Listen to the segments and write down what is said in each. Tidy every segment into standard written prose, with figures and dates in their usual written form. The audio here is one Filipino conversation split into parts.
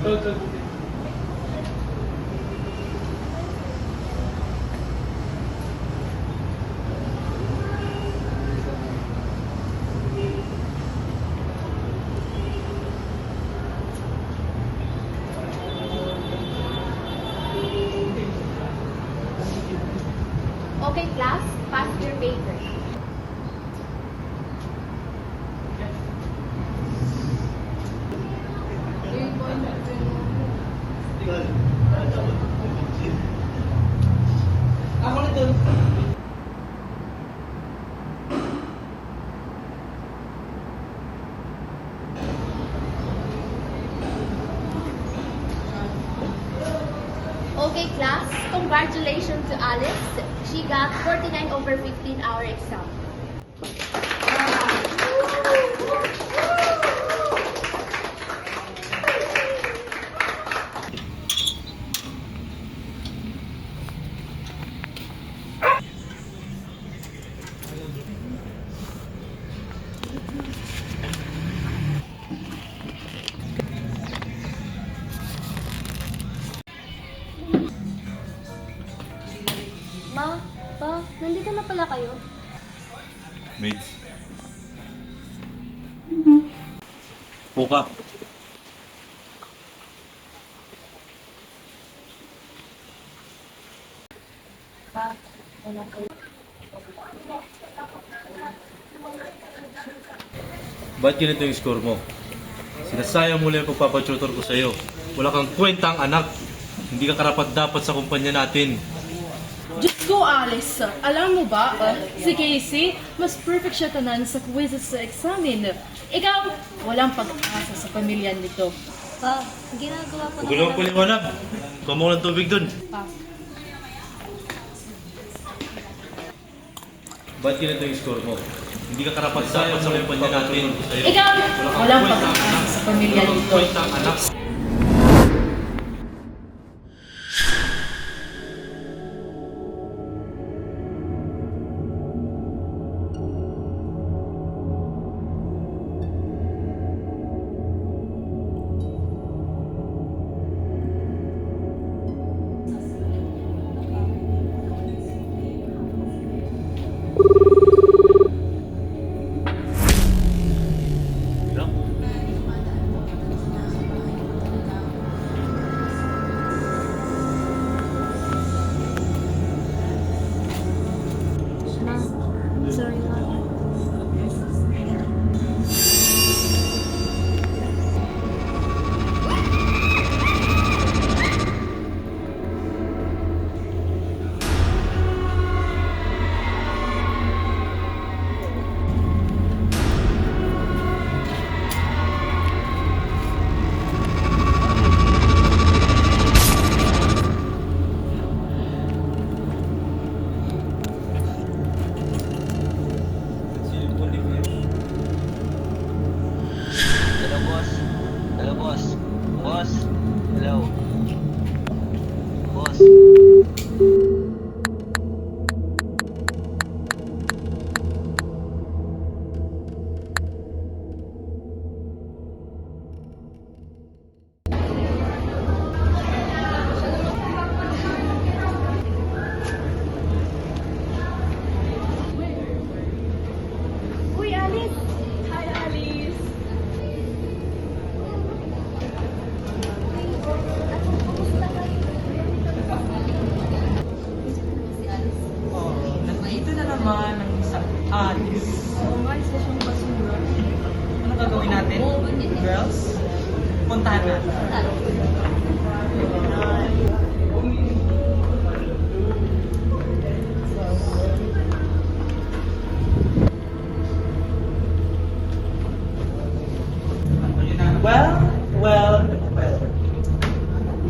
Okay, class, pass your paper. Ako na doon. Okay, class, congratulations to Alice. She got 49 over 15 our exam. Ma, Pa, nandito na pala kayo. Mates. Puka. Pa, wala kayo. Ba't ganito yung score mo? Sinasayang mo lang yung pagpapatutor ko sa'yo. Wala kang kwentang anak. Hindi ka karapat dapat sa kumpanya natin. Diyos ko, Alice, alam mo ba, si Casey, mas perfect siya tanan sa quizzes sa examen. Ikaw, walang pag-asa sa pamilya nito. Pa, ginagawa ko Huwag lang paliwanag. Kuha mo ng tubig dun. Pa. Ba't ganito yung score mo? Hindi ka karapat dapat sa kumpanya natin. Ikaw, walang pag-asa sa pamilya Wala kang nito. kwentang anak. Sorry, Ma. Hello, boss. Hello, boss. Boss. Hello. Boss. Uy, Alice! Hi, Alice. Nandito na naman ang isang Alice. Umalis na siyang basura. Ano gagawin natin? Girls? Puntahan natin. Well.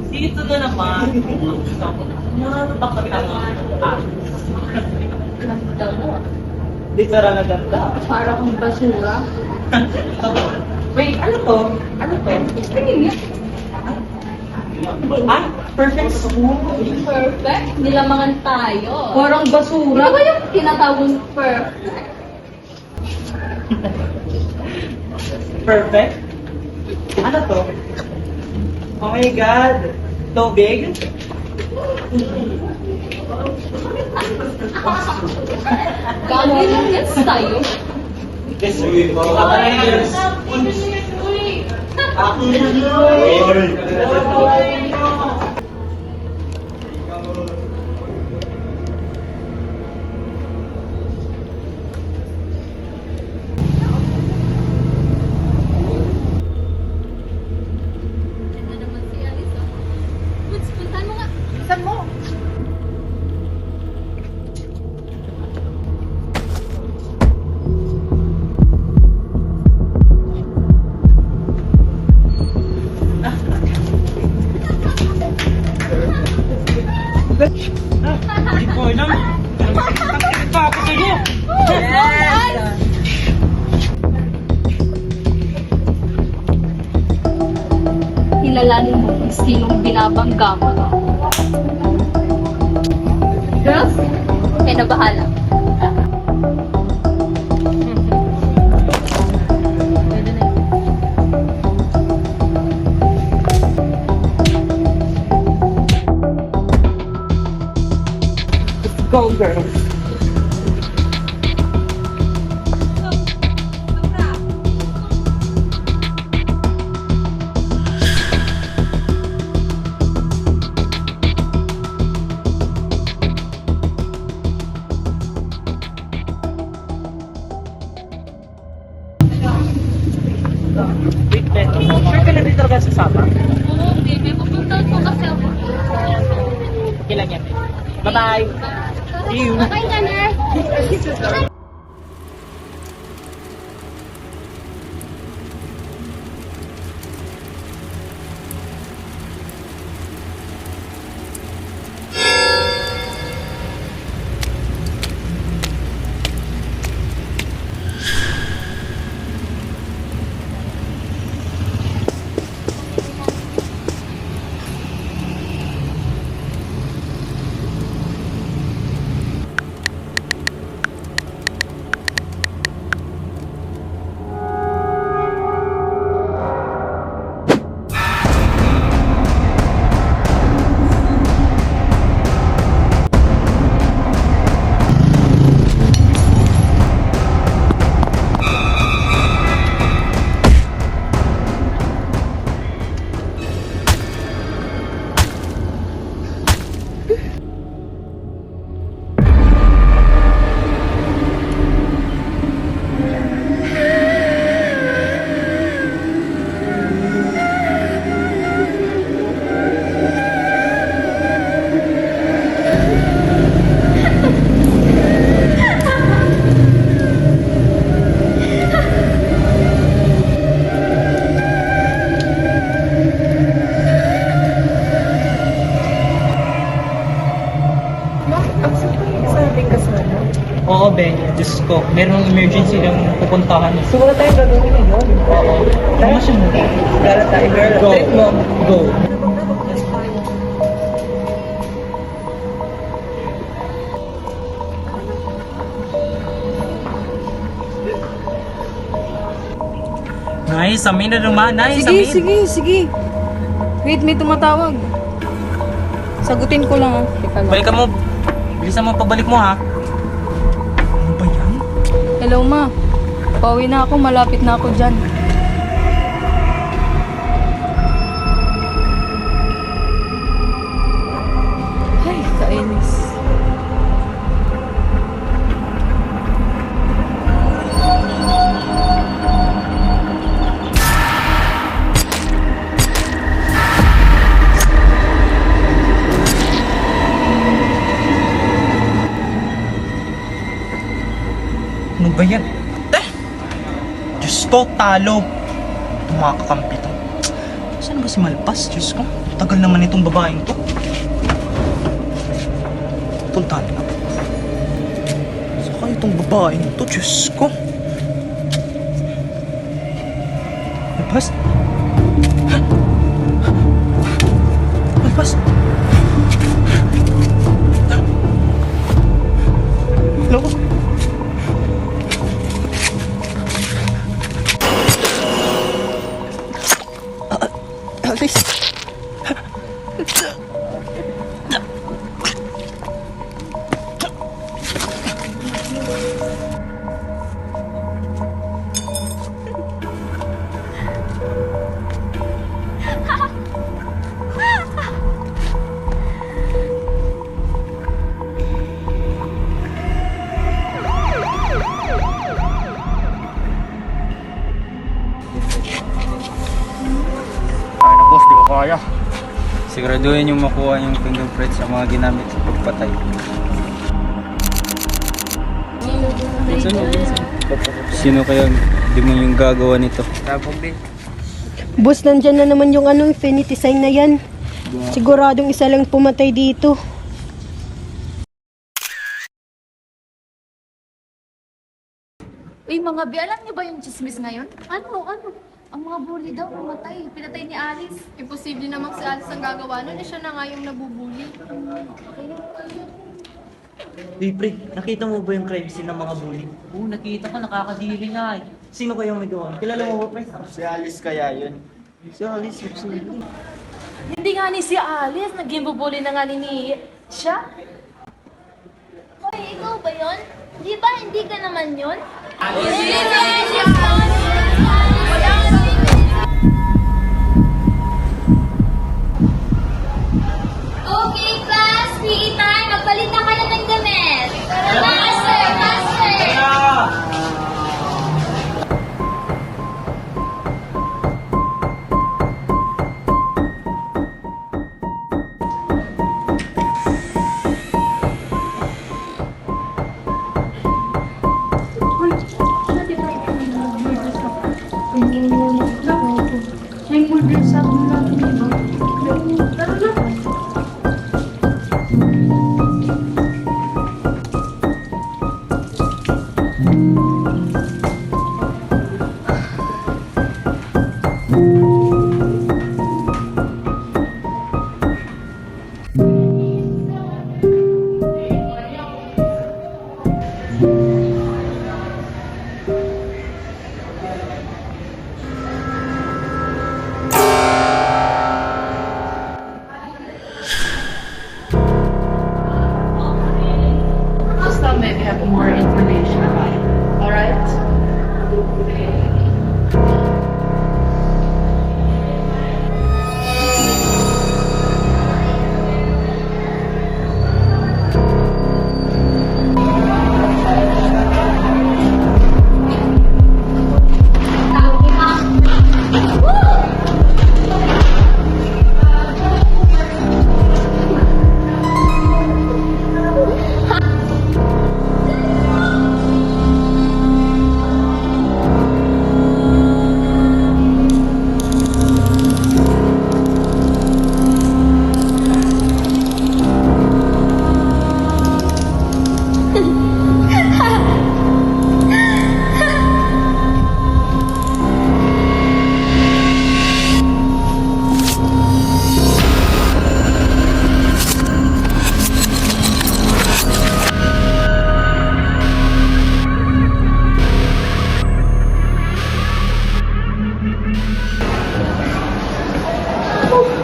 Dito na naman. Mga bakatang Ganda mo. literal na ganda. Para kang basura. Wait, ano to? Ano to? Ah, perfect school. Perfect. Nilamangan tayo. Parang basura. Ano ba yung tinatawag perfect? Perfect? Ano to? Oh my God! Tubig? Gagi lang gets tayo. Yes, we go. Ganda naman si Alice, oh. Puts, puntahan mo nga. Saan mo? Hindi ko alam. Nakikita pa ako sa'yo. Kilalanin mo kung sinong binabangga mo. Girls, kayo na bahala. Go, girls. Wait, Ben. Sure ka na dito talaga sa Sapa? Oo, baby. Pupunta ko kasi ako. Okay lang yan. Bye-bye. See you. Bye, Tanner. Oo, Ben. Diyos ko, merong emergency lang pupuntahan. So, wala tayong gagawin ngayon. Oo. Tama siya mo. Wala tayo, girl. Go. Trip mo. Go. Nice, amin na naman. Nice, Sige. Wait, may tumatawag. Sagutin ko lang ah. Teka lang. Balikan mo. Bilisan mo pabalik mo, ha? Ano ba yan? Hello ma. Pauwi na ako, malapit na ako dyan. Ay, kainis. Ano ba yan? Diyos ko, talo. Itong mga kakampi to. Saan ba si Malpas? Diyos ko, tagal naman itong babaeng to. Puntahan na. Saan kaya itong babaeng to? Diyos ko. Malpas? Malpas? Hello? Alice. Kaya. Siguraduhin yung makuha yung fingerprint sa mga ginamit sa pagpatay. Sino kaya demon yung gagawa nito? Boss, nandyan na naman yung infinity sign na yan. Siguradong isa lang pumatay dito. Uy, mga bi, alam niyo ba yung chismis ngayon? Ano? Ang mga bully daw pumatay. Pinatay ni Alice. Imposible namang si Alice ang gagawa nun. Siya na nga yung nabubuli. Uy, pre, nakita mo ba yung crime scene ng mga bully? Oo, nakita ko, nakakadiri nga eh. Sino kayong may gawa? Kilala mo ba, pre? Si Alice kaya yun. Si Alice, absolutely. Hindi nga ni si Alice. Naging bubuli na nga ni siya. Hoy, ikaw ba yun? Di ba hindi ka naman yun? Okay, class, PE time. Magpalit na kayo ng damit. Master! Just now maybe have more information about it. Alright?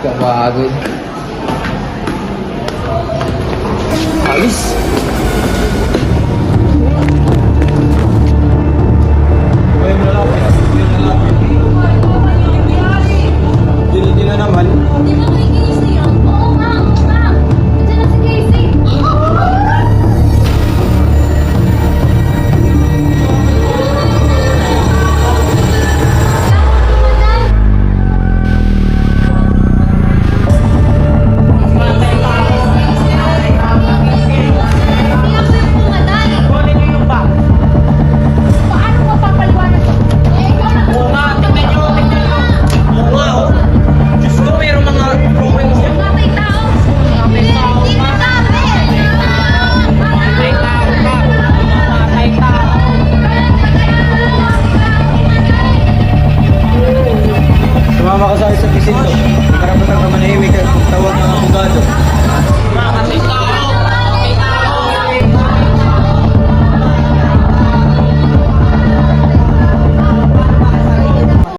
Kapagod. Alice! Hindi na naman. Di ba may Casey yun? Oo nga. Nandiyan na si Casey. Paano mapapaliwanag to? Oo nga, tignan nyo. Oo nga, oh. Diyos ko, mayroong mga drawings yan. Matay tao. Matay tao pa. Matay tao pa. Matay tao. Sumama ka sa akin sa presinto. Karapatan ka manahimik at tawag ng abogado.